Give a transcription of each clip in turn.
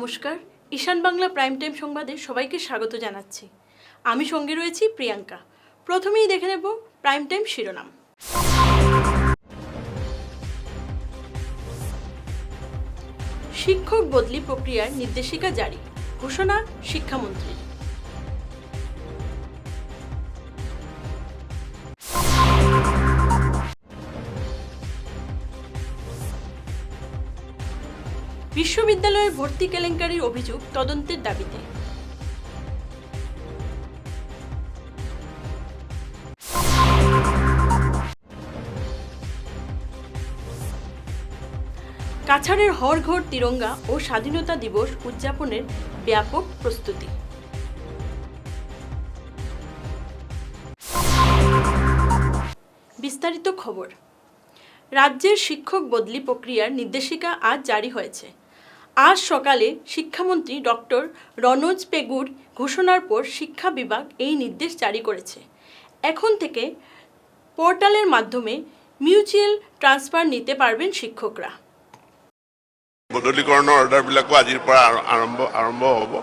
নমস্কার, ঈশান Bangla prime time সংবাদে সবাইকে স্বাগত জানাচ্ছি। আমি সঙ্গে রয়েছি প্রিয়াঙ্কা। প্রথমেই দেখে নেব প্রাইম টাইম শিরোনাম। শিক্ষক বদলি প্রক্রিয়ার নির্দেশিকা জারি, ঘোষণা শিক্ষামন্ত্রী। বিশ্ববিদ্যালয়ের ভর্তি কেলেঙ্কারির অভিযোগ তদন্তের দাবিতে। কাছাড়ের হরঘর তিরঙ্গা ও স্বাধীনতা দিবস উদযাপনের ব্যাপক প্রস্তুতি। বিস্তারিত খবর। রাজ্যের শিক্ষক বদলি প্রক্রিয়ার নির্দেশিকা আজ জারি হয়েছে। আজ সকালে শিক্ষামন্ত্রী ডক্টর রনোজ পেগুর ঘোষণার পর শিক্ষা বিভাগ এই নির্দেশ জারি করেছে। এখন থেকে পোর্টালের মাধ্যমে মিউচুয়াল ট্রান্সফার নিতে পারবেন শিক্ষকরা। বদলীকৰণৰ অৰ্ডাৰবিলাকো আজিৰ পৰা আৰম্ভ হ'ব,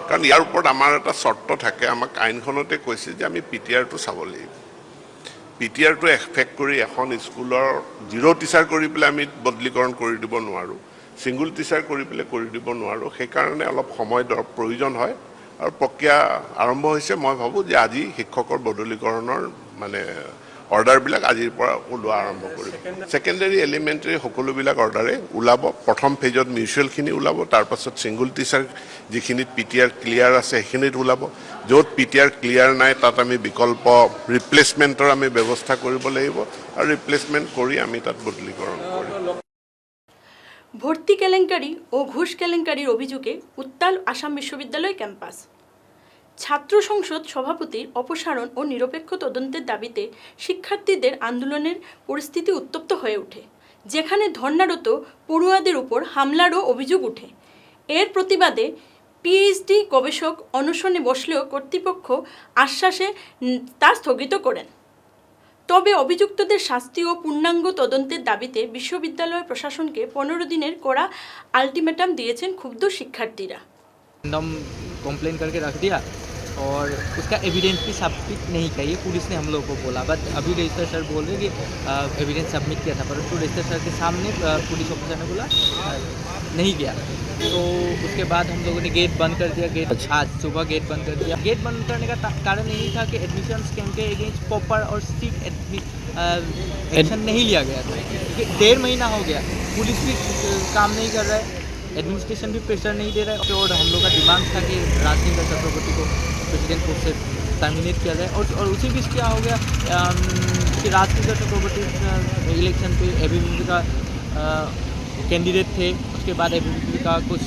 কাৰণ ইয়াৰ ওপৰত আমাৰ এটা চৰ্ত থাকে। আমাক আইনখনতে কৈছে যে আমি পিটিআৰটো চাব লাগিব। পিটিআৰটো এফেক্ট কৰি এখন স্কুলৰ 0 টিচাৰ কৰি পেলাই আমি বদলীকৰণ কৰি দিব নোৱাৰোঁ, ছিংগুল টিচাৰ কৰি পেলাই কৰি দিব নোৱাৰোঁ। সেইকাৰণে অলপ সময় প্ৰয়োজন হয় আৰু প্ৰক্ৰিয়া আৰম্ভ হৈছে। মই ভাবোঁ যে আজি শিক্ষকৰ বদলীকৰণৰ অৰ্ডাৰবিলাক আজিৰ পৰা ওলোৱা আৰম্ভ কৰিব। ছেকেণ্ডেৰী এলিমেণ্টাৰী সকলোবিলাক অৰ্ডাৰে ওলাব। প্ৰথম ফেজত মিউচুৱেলখিনি ওলাব, তাৰপাছত ছিংগুল টিচাৰ যিখিনিত পিটিআৰ ক্লিয়াৰ আছে সেইখিনিত ওলাব। য'ত পিটিআৰ ক্লিয়াৰ নাই তাত আমি বিকল্প ৰিপ্লেচমেণ্টৰ আমি ব্যৱস্থা কৰিব লাগিব আৰু ৰিপ্লেচমেণ্ট কৰি আমি তাত বদলীকৰণ কৰিম। ভর্তি কেলেঙ্কারি ও ঘুষ কেলেঙ্কারির অভিযোগে উত্তাল আসাম বিশ্ববিদ্যালয় ক্যাম্পাস। ছাত্র সংসদ সভাপতির অপসারণ ও নিরপেক্ষ তদন্তের দাবিতে শিক্ষার্থীদের আন্দোলনের পরিস্থিতি উত্তপ্ত হয়ে ওঠে, যেখানে ধর্নারত পড়ুয়াদের উপর হামলারও অভিযোগ ওঠে। এর প্রতিবাদে পিএইচডি গবেষক অনশনে বসলেও কর্তৃপক্ষ আশ্বাসে তা স্থগিত করেন। তবে অভিযুক্তদের শাস্তি ও পূর্ণাঙ্গ তদন্তের দাবিতে বিশ্ববিদ্যালয় প্রশাসনকে 15 দিনের কড়া আলটিমেটাম দিয়েছেন ক্ষুব্ধ শিক্ষার্থীরা। कंप्लेन करके रख दिया और उसका एविडेंस भी सबमिट नहीं किया। ये पुलिस ने हम लोग को बोला, बट अभी रजिस्टर सर बोल रहे कि एविडेंस सबमिट किया था, परंतु रजिस्टर सर के सामने पुलिस ऑफिसर ने बोला नहीं किया। तो उसके बाद हम लोगों ने गेट बंद कर दिया। आज सुबह गेट बंद कर दिया। गेट बंद करने का कारण यही था कि एडमिशन स्कैम के अगेंस्ट प्रॉपर और स्ट्रिक्ट एक्शन नहीं लिया गया था, क्योंकि 1.5 महीना हो गया, पुलिस भी काम नहीं कर रहा है, एडमिनिस्ट्रेशन भी प्रेशर नहीं दे रहा है। और हम लोग का डिमांड था कि राजनिंदर चक्रवर्ती को प्रेसिडेंट पोस्ट से टर्मिनेट किया जाए। और उसी बीच क्या हो गया कि राजनिंदर चक्रवर्ती इलेक्शन पे एबीवीपी का कैंडिडेट थे। उसके बाद एबीवीपी का कुछ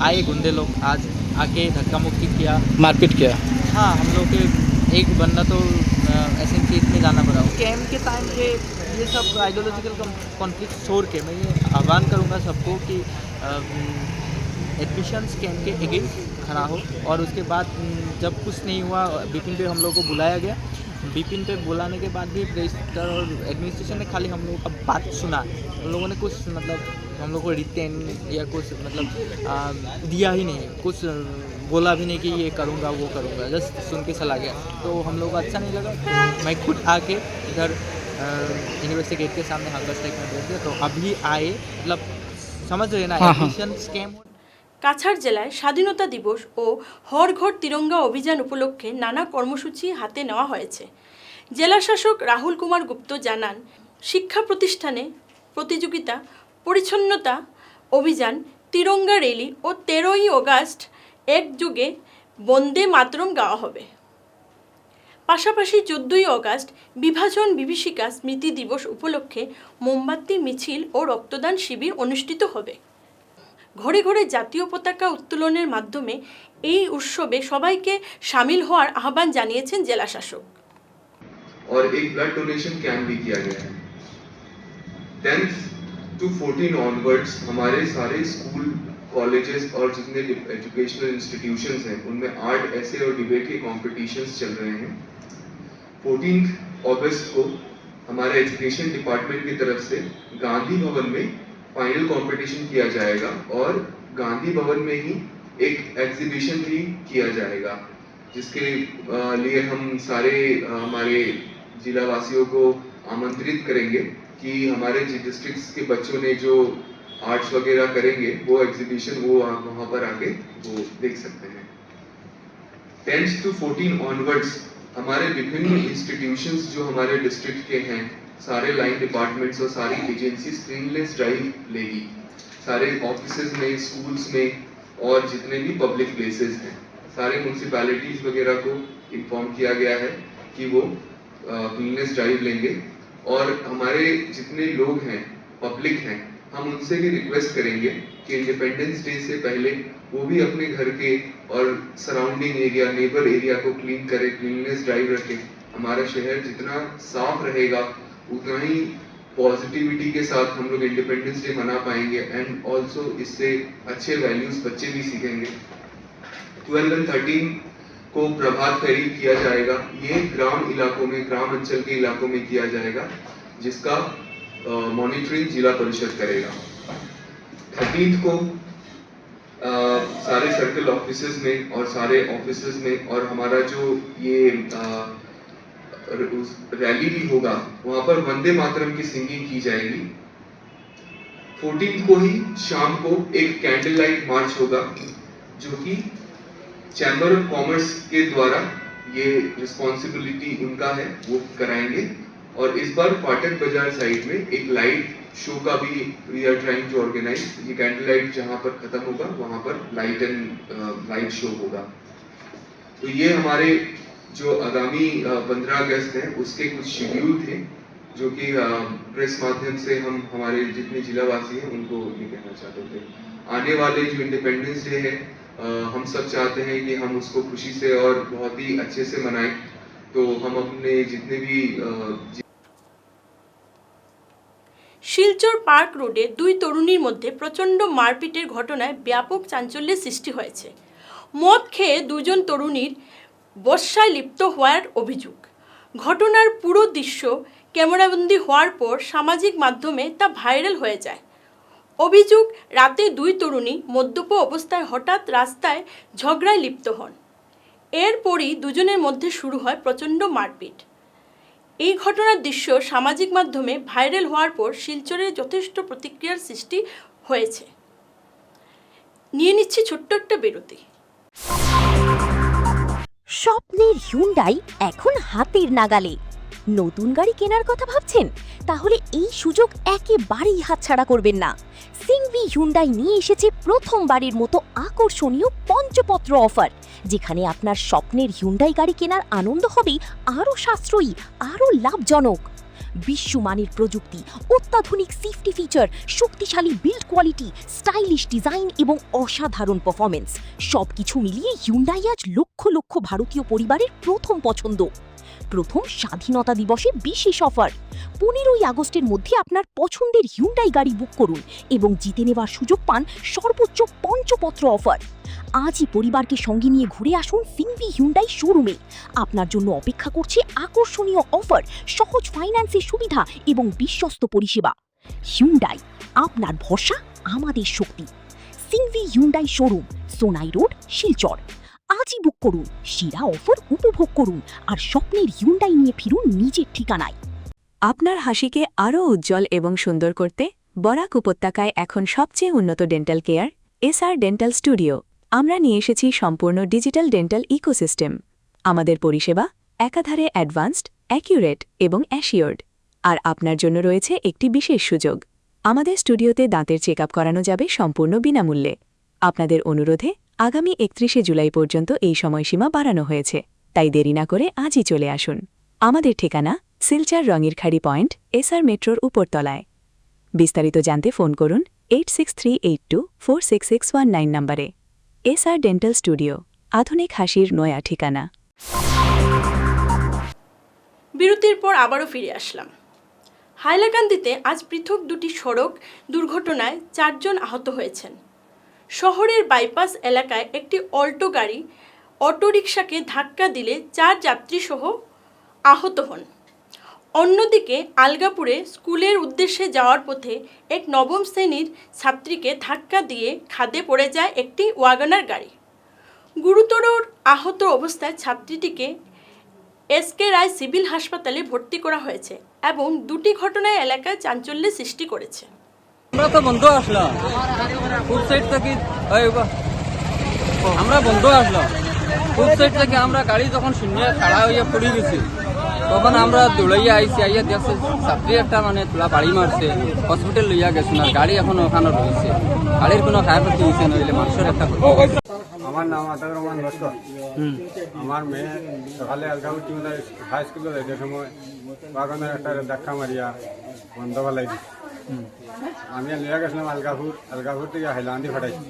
आए गुंडे लोग आज आके धक्का मुक्की किया, मारपीट किया। हाँ, हम लोग के एक बंदा तो एसएनसीएच में जाना पड़ा। कैम्प के टाइम पे ये सब आइडियोलॉजिकल कॉन्फ्लिक्ट छोड़ के मैं ये आह्वान करूँगा सबको कि एडमिशन स्कैम के अगेंस्ट खड़ा हो। और उसके बाद जब कुछ नहीं हुआ, बिपिन पे हम लोग को बुलाया गया। बिपिन पे बुलाने के बाद भी रजिस्टर और एडमिनिस्ट्रेशन ने खाली हम लोगों का बात सुना। उन लोगों ने कुछ हम लोग को रिटेन या कुछ दिया ही नहीं, कुछ बोला भी नहीं कि ये करूँगा वो करूँगा, जस्ट सुन के चला गया। तो हम लोग को अच्छा नहीं लगा। मैं खुद आके इधर यूनिवर्सिटी गेट के सामने हंगर स्ट्राइक में बैठ गया। तो अभी आए समझ रहे ना, एडमिशन स्कैम। কাছাড় জেলায় স্বাধীনতা দিবস ও হরঘর তিরঙ্গা অভিযান উপলক্ষে নানা কর্মসূচি হাতে নেওয়া হয়েছে। জেলা শাসক রাহুল কুমার গুপ্ত জানান, শিক্ষা প্রতিষ্ঠানে প্রতিযোগিতা, পরিচ্ছন্নতা অভিযান, তিরঙ্গা র্যালি ও 13ই আগস্ট একযোগে বন্দে মাতরম গাওয়া হবে। পাশাপাশি 14ই আগস্ট বিভাজন বিভীষিকা স্মৃতি দিবস উপলক্ষে মোমবাতি মিছিল ও রক্তদান শিবির অনুষ্ঠিত হবে। ঘরে ঘরে জাতীয় পতাকা উত্তোলনের মাধ্যমে এই উৎসবে সবাইকে শামিল হওয়ার আহ্বান জানিয়েছেন জেলা শাসক। और एक ब्लड डोनेशन कैंप भी किया गया है। 10th to 14 ऑनवर्ड्स हमारे सारे स्कूल, कॉलेजेस और जितने एजुकेशनल इंस्टीट्यूशंस हैं उनमें आर्ट, ऐसे और डिबेट के कॉम्पिटिशन्स चल रहे हैं। 14th अगस्त को हमारे एजुकेशन डिपार्टमेंट की तरफ से गांधी भवन में फाइनल कंपटीशन किया जाएगा और गांधी भवन में ही एक एग्जीबिशन भी किया जाएगा, जिसके लिए हम सारे हमारे जिला वासियों को आमंत्रित करेंगे कि हमारे डिस्ट्रिक्ट्स के बच्चों ने जो आर्ट्स वगैरह करेंगे वो एग्जीबिशन वो वहाँ पर आके वो देख सकते हैं। 10th to 14 ऑनवर्ड्स हमारे विभिन्न इंस्टीट्यूशंस जो हमारे डिस्ट्रिक्ट के हैं, सारे लाइन डिपार्टमेंट्स और सारी एजेंसी स्क्रीनलेस ड्राइव लेगी, सारे ऑफिसेज में, स्कूल्स में और जितने भी पब्लिक प्लेसेस हैं, सारे म्यूनसिपैलिटीज वगैरह को इन्फॉर्म किया गया है कि वो क्लीननेस ड्राइव लेंगे। और हमारे जितने लोग हैं, पब्लिक हैं, हम उनसे भी रिक्वेस्ट करेंगे कि इंडिपेंडेंस डे से पहले वो भी अपने घर के और सराउंडिंग एरिया, नेबर एरिया को क्लीन करें, क्लीननेस ड्राइव रखें। हमारा शहर जितना साफ रहेगा उतना ही पॉजिटिविटी के साथ हम लोग इंडिपेंडेंस डे मना पाएंगे एंड ऑल्सो इससे अच्छे वैल्यूज बच्चे भी सीखेंगे। 12 और 13 को प्रभात फेरी किया जाएगा, ये ग्राम इलाकों में, ग्राम अंचल के इलाकों में किया जाएगा, जिसका मॉनिटरिंग जिला परिषद करेगा। 13 को सारे सर्कल ऑफिसेज में और सारे ऑफिसेज में और हमारा जो ये रैली भी होगा वहां पर वंदे मातरम की सिंगिंग की जाएगी। 14 को ही शाम को एक कैंडल लाइट मार्च होगा जो कि चैम्बर ऑफ कॉमर्स के द्वारा ये रिस्पॉन्सिबिलिटी उनका है, वो कराएंगे। और इस बार फाटक बाजार साइड में एक लाइट शो का भी we are trying to organise. ये कैंडल लाइट जहां पर खत्म होगा वहां पर लाइट शो होगा। तो ये हमारे जो आगामी 15 अगस्त है उसके कुछ शेड्यूल थे जो कि प्रेस माध्यम से हम हमारे जितने जिलावासी हैं उनको ये कहना चाहते थे। आने वाले जो इंडिपेंडेंस डे है हम सब चाहते हैं कि हम उसको खुशी से और बहुत ही अच्छे से मनाएं। तो हम अपने जितने भी শিলচর পার্ক রোডে দুই তরুণীর মধ্যে প্রচণ্ড মারপিটের ঘটনায় ব্যাপক চাঞ্চল্যের সৃষ্টি হয়েছে। মদ খেয়ে দুজন তরুণীর বশ্যায় লিপ্ত হওয়ার অভিযোগ। ঘটনার পুরো দৃশ্য ক্যামেরাবন্দি হওয়ার পর সামাজিক মাধ্যমে তা ভাইরাল হয়ে যায়। অভিযোগ, রাতে দুই তরুণী মদ্যপ অবস্থায় হঠাৎ রাস্তায় ঝগড়ায় লিপ্ত হন। এরপরই দুজনের মধ্যে শুরু হয় প্রচণ্ড মারপিট। এই ঘটনার দৃশ্য সামাজিক মাধ্যমে ভাইরাল হওয়ার পর শিলচরে যথেষ্ট প্রতিক্রিয়ার সৃষ্টি হয়েছে। নিয়ে নিচ্ছি ছোট্ট একটা বিরতি। স্বপ্নের হিউন্ডাই এখন হাতের নাগালে। নতুন গাড়ি কেনার কথা ভাবছেন? তাহলে এই সুযোগ একেবারেই হাতছাড়া করবেন না। সিংভি হিউন্ডাই নিয়ে এসেছে প্রথমবারের মতো আকর্ষণীয় পঞ্চপত্র অফার, যেখানে আপনার স্বপ্নের হিউন্ডাই গাড়ি কেনার আনন্দ হবে আরও সাশ্রয়ী, আরও লাভজনক। বিশ্বমানের প্রযুক্তি, অত্যাধুনিক সেফটি ফিচার, শক্তিশালী বিল্ড কোয়ালিটি, স্টাইলিশ ডিজাইন এবং অসাধারণ পারফরমেন্স, সবকিছু মিলিয়ে হিউন্ডাই আজ লক্ষ লক্ষ ভারতীয় পরিবারের প্রথম পছন্দ। প্রথম স্বাধীনতা দিবসে বিশেষ অফার। 15ই আগস্টের মধ্যে আপনার পছন্দের হিউন্ডাই গাড়ি বুক করুন এবং জিতে নেওয়ার সুযোগ পান সর্বোচ্চ পঞ্চপত্র অফার। আজই পরিবারকে সঙ্গে নিয়ে ঘুরে আসুন সিংভি হিউন্ডাই শোরুমে। আপনার জন্য অপেক্ষা করছে আকর্ষণীয় অফার, সহজ ফাইন্যান্সের সুবিধা এবং বিশ্বস্ত পরিষেবা। হিউন্ডাই, আপনার ভরসা আমাদের শক্তি। Singhvi Hyundai showroom, Sonai road, Silchar. আজই বুক করুন, সেরা অফার উপভোগ করুন আর স্বপ্নের হিউন্ডাই নিয়ে ফিরুন নিজের ঠিকানায়। আপনার হাসিকে আরও উজ্জ্বল এবং সুন্দর করতে বরাক উপত্যকায় এখন সবচেয়ে উন্নত dental care SR dental studio. আমরা নিয়ে এসেছি সম্পূর্ণ ডিজিটাল ডেন্টাল ইকোসিস্টেম। আমাদের পরিষেবা একাধারে অ্যাডভান্সড, অ্যাকিউরেট এবং অ্যাসিওর্ড। আর আপনার জন্য রয়েছে একটি বিশেষ সুযোগ। আমাদের স্টুডিওতে দাঁতের চেক আপ করানো যাবে সম্পূর্ণ বিনামূল্যে। আপনাদের অনুরোধে আগামী 31শে জুলাই পর্যন্ত এই সময়সীমা বাড়ানো হয়েছে, তাই দেরি না করে আজই চলে আসুন। আমাদের ঠিকানা শিলচর রঙিরখাড়ি পয়েন্ট, এসআর মেট্রোর উপরতলায়। বিস্তারিত জানতে ফোন করুন 8638246619 নম্বরে। এসআর ডেন্টাল স্টুডিও, আধুনিক হাসির নয়া ঠিকানা। বিরতির পর আবারও ফিরে আসলাম। হাইলাকান্দিতে আজ পৃথক দুটি সড়ক দুর্ঘটনায় 4 জন আহত হয়েছেন। শহরের বাইপাস এলাকায় একটি অল্টো গাড়ি অটোরিকশাকে ধাক্কা দিলে 4 যাত্রীসহ আহত হন। অন্যদিকে আলগাপুরে স্কুলের উদ্দেশ্যে যাওয়ার পথে এক নবম শ্রেণীর ছাত্রীকে ধাক্কা দিয়ে খাদে পড়ে যায় একটি ওয়াগনার গাড়ি। গুরুতর আহত অবস্থায় ছাত্রীটিকে এসকে রায় সিভিল হাসপাতালে ভর্তি করা হয়েছে এবং দুটি ঘটনায় এলাকায় চাঞ্চল্যের সৃষ্টি করেছে। আমরা তো বন্ধ আসলাম ফুড সাইড থেকে, আমরা বন্ধ আসলাম ফুড সাইড থেকে, আমরা গাড়ি যখন শূন্য খাড়া হইয়া পড়ে গেছি তখন আমরা দৌড়াইয়া আইসি, আইয়া দেখছি ছাত্রী একটা মানে তোলা বাড়ি মারছে, হসপিটাল লইয়া গেছে না, গাড়ি এখনো ওখানে রয়েছে, গাড়ির কোনো ক্ষয়ক্ষতি হয়েছে নইলে মানুষের একটা ক্ষতি। আমার নাম আতাউর রহমান লস্কর। আমার মেয়ে সকালে আলগাপুর হাই স্কুলে যাইতে সময় বাগানের একটা ধাক্কা মারিয়া বন্ধ ফেলাই দিচ্ছি। আমি লিয়া গেছিলাম আলগাপুর থেকে হাইলান্দি ফাটাইছি।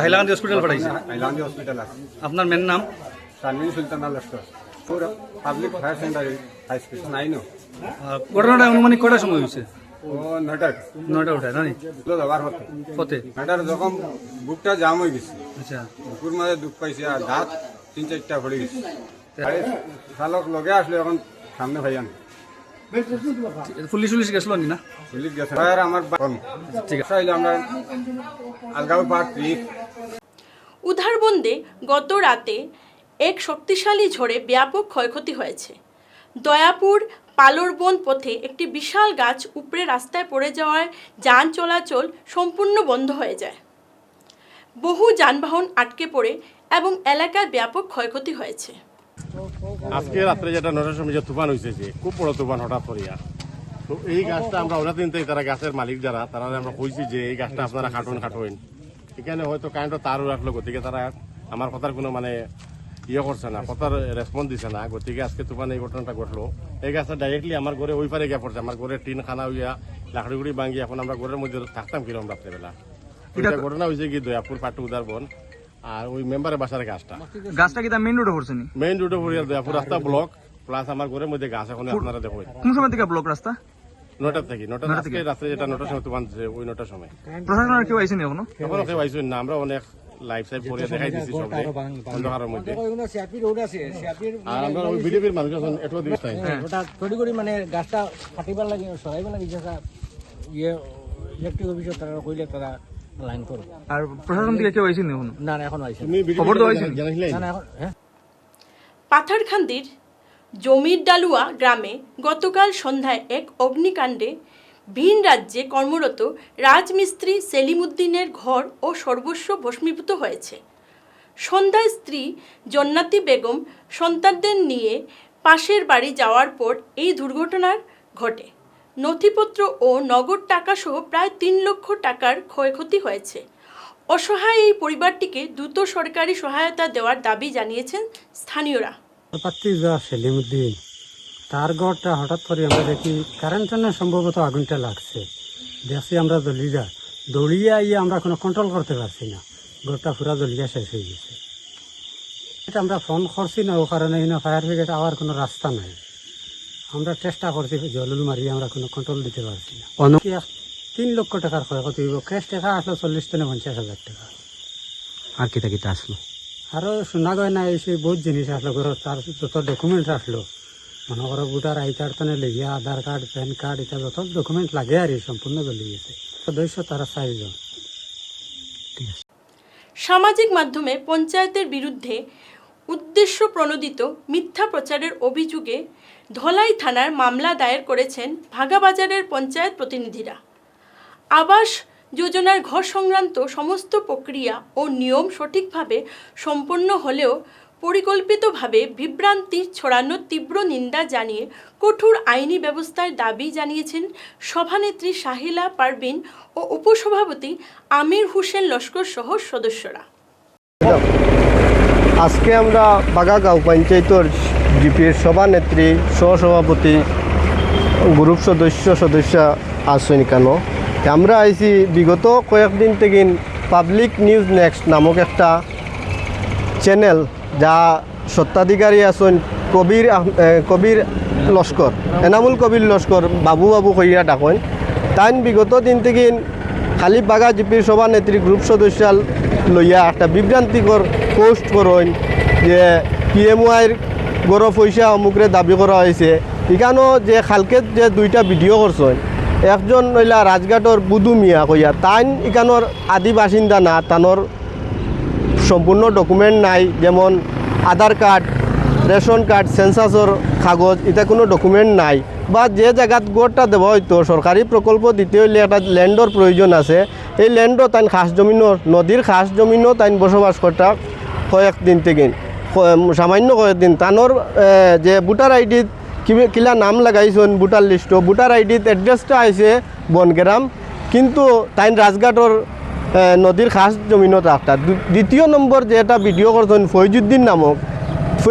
হাইলাকান্দি হসপিটাল পাঠাইছে? হাইলান্দি হসপিটাল আছে। আপনার মেয়ের নাম? Sharmin Sultana Laskar, public fire centre high school 9। ঘটনাটা অনুমানিক কটার সময় হয়েছে? ও 9টা উঠায় না যাবার পথে 9টার যখন বুকটা জাম হয়ে গেছে, আচ্ছা, বুকুর মাঝে দুঃখ পাইছে আর দাঁত 3-4টা পড়ে গেছে। চালক লগে আসলে এখন সামনে ভাইয়ান পুলিশ গেছিল না? পুলিশ গেছে আর আমার ঠিক আছে আমরা আলগাপুর পার্ক 3। উধারবন্দে গত রাতে এক শক্তিশালী ঝড়ে ব্যাপক ক্ষয়ক্ষতি হয়েছে। দয়াপুর পালরবন পথে একটি বিশাল গাছ উপড়ে রাস্তায় পড়ে যাওয়ায় যান চলাচল সম্পূর্ণ বন্ধ হয়ে যায়। বহু যানবাহন আটকে পড়ে এবং এলাকায় ব্যাপক ক্ষয়ক্ষতি হয়েছে। আজকে রাত্রে যেটা 9টার সময় যে তুফান হয়েছে, যে খুব বড় তুফান হঠাৎ করিয়া, তো এই গাছটা আমরা ওরা দিন তারা গাছের মালিক যারা তারা আমরা কইছি যে এই গাছটা আপনারা কাটুন এখানে হয়তো কারেন্টের তার রাখলো, গতিকে তারা আমার কথার কোনো মানে করছে না, কথার রেসপন্স দিছে না, গতিকে আজকে তুফান এই ঘটনাটা ঘটলো। এই গাছটা ডাইরেক্টলি আমার ঘরে ওই পারে গিয়ে পড়ছে, আমার ঘরে টিন খানা হইয়া লাকড়ি ভাঙি এখন আমরা ঘরের মধ্যে থাকতাম কিরম রাত্রেবেলা। এটা ঘটনা হয়েছে কি দয়াপুর পাট্টু উদারবন আর ওই মেম্বারের বাসার গাছটা কি মেইন রোডে পড়ছে? মেইন রোডে পড়িয়া দয়াপুর রাস্তা ব্লক প্লাস আমার ঘরের মধ্যে গাছ এখন আপনারা দেখো। কোন সময় থেকে ব্লক রাস্তা? 9টা থেকে রাত্রে যেটা 9টার সময় তুফান ওই 9টার সময়। প্রশাসনের কেউ আইসেনি এখনো? কেউ আইসেন না, আমরা অনেক লাইভ সাইভ করে দেখাই দিচ্ছি সবাই অন্ধকারের মধ্যে। আর আমরা ওই বিজেপির মানুষ আছেন এটুকু দিকে মানে গাছটা ফাটিবার লাগে সরাইবার লাগে ইলেকট্রিক অফিসে তারা কইলে তারা লাইন করবে। আর প্রশাসন থেকে কেউ আইসেনি এখনো? না এখন আইছে খবর তো আইসেনি না এখন। পাথারখান্দির জমির ডালুয়া গ্রামে গতকাল সন্ধ্যায় এক অগ্নিকাণ্ডে ভিন রাজ্যে কর্মরত রাজমিস্ত্রি সেলিম উদ্দিনের ঘর ও সর্বস্ব ভস্মীভূত হয়েছে। সন্ধ্যায় স্ত্রী জন্নাতি বেগম সন্তানদের নিয়ে পাশের বাড়ি যাওয়ার পর এই দুর্ঘটনার ঘটে। নথিপত্র ও নগদ টাকাসহ প্রায় 3 লক্ষ টাকার ক্ষয়ক্ষতি হয়েছে। অসহায় এই পরিবারটিকে দ্রুত সরকারি সহায়তা দেওয়ার দাবি জানিয়েছেন স্থানীয়রা। সেলিম উদ্দিন তার ঘরটা হঠাৎ করে আমরা দেখি কারেন্টের সম্ভবত আগুনটা লাগছে, দেখছি আমরা দৌড়িয়ে আইয়ে আমরা কোনো কন্ট্রোল করতে পারছি না, ঘরটা পুরা জ্বলিয়া শেষ হয়ে গেছে। এটা আমরা ফোন করছি না, ও কারণে ফায়ার ব্রিগেড আওয়ার কোনো রাস্তা নাই, আমরা চেষ্টা করছি জলুল মারিয়ে আমরা কোনো কন্ট্রোল দিতে পারছি না। 3 লক্ষ টাকার ক্ষয়ক্ষতি হইব, ক্যাশ টাকা আসলো 40-50 টাকা। আর কিটা আসলো? আরো শোনা গয় না এই সেই বহুত জিনিস আসলো ঘর, তার যত ডকুমেন্ট আসলো মনে করো ভোটার আই কার্ড তানে লেগে আধার কার্ড প্যান কার্ড এটা যত ডকুমেন্ট লাগে আর সম্পূর্ণ জ্বলে গেছে। সদস্য তারা 4 জন। সামাজিক মাধ্যমে পঞ্চায়েতের বিরুদ্ধে উদ্দেশ্য প্রণোদিত মিথ্যা প্রচারের অভিযোগে ধলাই থানার মামলা দায়ের করেছেন ভাগাবাজারের পঞ্চায়েত প্রতিনিধিরা। আবাস যোজনার ঘর সংক্রান্ত সমস্ত প্রক্রিয়া ও নিয়ম সঠিকভাবে সম্পন্ন হলেও পরিকল্পিতভাবে বিভ্রান্তি ছড়ানোর তীব্র নিন্দা জানিয়ে কঠোর আইনি ব্যবস্থার দাবি জানিয়েছেন সভানেত্রী শাহিলা পারভিন ও উপসভাপতি আমির হোসেন লস্কর সহ সদস্যরা। আজকে আমরা বাগাগাঁও পঞ্চায়েতের জিপির সভানেত্রী সহসভাপতি গ্রুপ সদস্য আছেন কেন আমরা আইছি বিগত কয়েকদিন থেকে পাবলিক নিউজ নেক্সট নামক একটা চ্যানেল যা স্বত্বাধিকারী আছেন কবির লস্কর, এনামুল কবির লস্কর বাবু কইয়া ডাকেন। তাই বিগত দিন থেকে খালি বাগা জিপির সভানেত্রী গ্রুপ সদস্য লইয়া একটা বিভ্রান্তিকর পোস্ট করেন যে PMYর গড় পয়সা অমুকরে দাবি করা হয়েছে, এখানেও যে খালকে যে দুইটা ভিডিও করছেন, একজন হইলা রাজঘাটর বুধু মিয়া কইয়া, তাইন এখানোর আদি বাসিন্দা না, তানোর সম্পূর্ণ ডকুমেন্ট নাই, যেমন আধার কার্ড, রেশন কার্ড, সেন্সাসর কাগজ, এটা কোনো ডকুমেন্ট নাই, বা যে জায়গাত গড়টা দেব হয়তো সরকারি প্রকল্প দিতে হইলে একটা ল্যান্ডর প্রয়োজন আছে, এই ল্যান্ডও তাইন খাস জমিনও, নদীর খাস জমিনও তাইন বসবাস করতা কয়েকদিন থেকে, সামান্য কয়েকদিন। তানোর যে ভোটার আইডিত কিলা নাম লাগাইছেন ভোটার লিস্টও, ভোটার আইডিত এড্রেসটা আইছে বনগ্রাম, কিন্তু তাইন রাজঘাটর নদীর খাস জমিনত একটা। দ্বিতীয় নম্বর যে এটা ভিডিও করছেন ফৈজুদ্দিন নামক,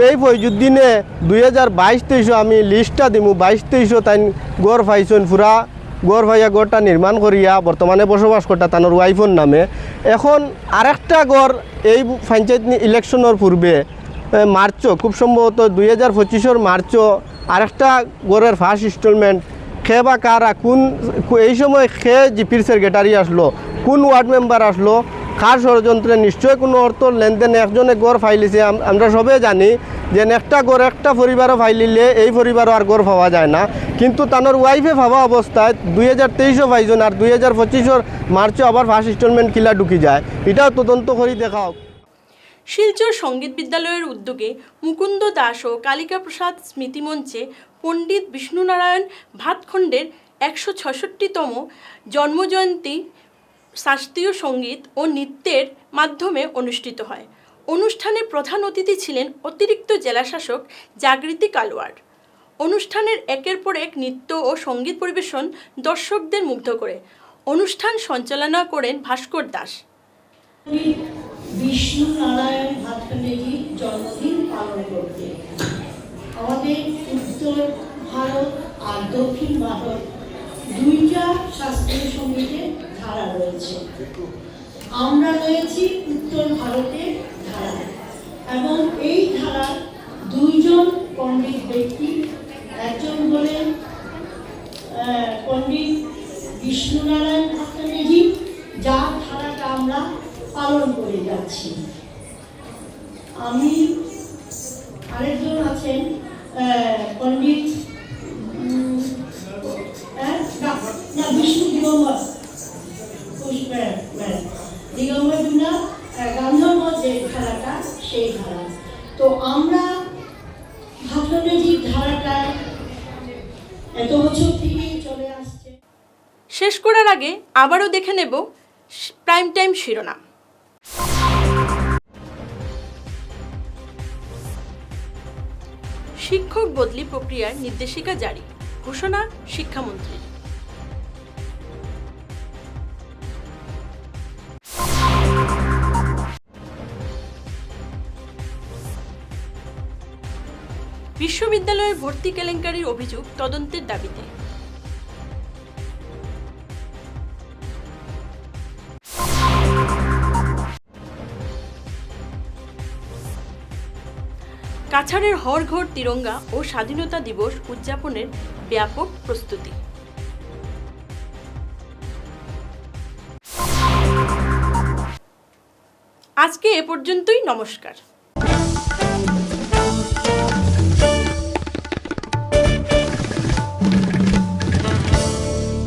এই ফৈজুদ্দিনে 2022-23 আমি লিস্টটা দিমু, 22-23 তাইন গড় পাইছেন, পুরা গড় পাইয়া গড়টা নির্মাণ করিয়া বর্তমানে বসবাস করতা তানোর ওয়াইফর নামে। এখন আরেকটা গড় এই পঞ্চায়েত ইলেকশনের পূর্বে মার্চও, খুব সম্ভবত 2025 মার্চও আরেকটা গড়ের ফার্স্ট ইনস্টলমেন্ট খে বা কারা কোন এই সময় খে জিপির সেক্রেটারি আসলো, কোন ওয়ার্ড মেম্বার আসলো, কার ষড়যন্ত্রে নিশ্চয় কোনো অর্থ লেনদেন একজনে গড় ফাইলিছে। আমরা সবে জানি যে একটা গড় একটা পরিবারও ফাইলিলে এই পরিবারও আর গড় পাওয়া যায় না, কিন্তু তানোর ওয়াইফে ভাবা অবস্থায় 2023 পাইছেন, আর 2025 মার্চে আবার ফার্স্ট ইনস্টলমেন্ট কিলা ঢুকি যায়, এটাও তদন্ত করে দেখাও। শিলচর সঙ্গীত বিদ্যালয়ের উদ্যোগে মুকুন্দ দাস ও কালিকা প্রসাদ স্মৃতি মঞ্চে পণ্ডিত বিষ্ণুনারায়ণ ভাতখণ্ডের 166তম জন্মজয়ন্তী শাস্ত্রীয় সঙ্গীত ও নৃত্যের মাধ্যমে অনুষ্ঠিত হয়। অনুষ্ঠানে প্রধান অতিথি ছিলেন অতিরিক্ত জেলাশাসক জাগৃতি কালওয়ার। অনুষ্ঠানের একের পর এক নৃত্য ও সঙ্গীত পরিবেশন দর্শকদের মুগ্ধ করে। অনুষ্ঠান সঞ্চালনা করেন ভাস্কর দাস। বিষ্ণু নারায়ণ ভাতখণ্ডেজির জন্মদিন পালন করতে আমাদের উত্তর ভারত আর দক্ষিণ ভারত দুইটা শাস্ত্রীয় সঙ্গীতের ধারা রয়েছে। আমরা রয়েছি উত্তর ভারতের ধারা, এবং এই ধারার দুইজন পণ্ডিত ব্যক্তি, একজন হলেন পণ্ডিত বিষ্ণুনারায়ণ ভাতখণ্ডেজি, যার ধারাটা আমরা পালন করে যাচ্ছি। আমি আরেকজন আছেন পণ্ডিত বিষ্ণু দিগম্বর দিগম্বর গান্ধর্ব যে ধারাটা, সেই ধারা। তো আমরা ভাতখণ্ডেজির ধারাটা এত বছর থেকেই চলে আসছে। শেষ করার আগে আবারও দেখে নেব প্রাইম টাইম শিরোনাম। শিক্ষক বদলি প্রক্রিয়ার নির্দেশিকা জারি, ঘোষণা শিক্ষামন্ত্রী। বিশ্ববিদ্যালয়ের ভর্তি কেলেঙ্কারির অভিযোগ তদন্তের দাবিতে। কাছাড়ের হরঘর তিরঙ্গা ও স্বাধীনতা দিবস উদযাপনের ব্যাপক প্রস্তুতি। আজকে এ পর্যন্তই, নমস্কার।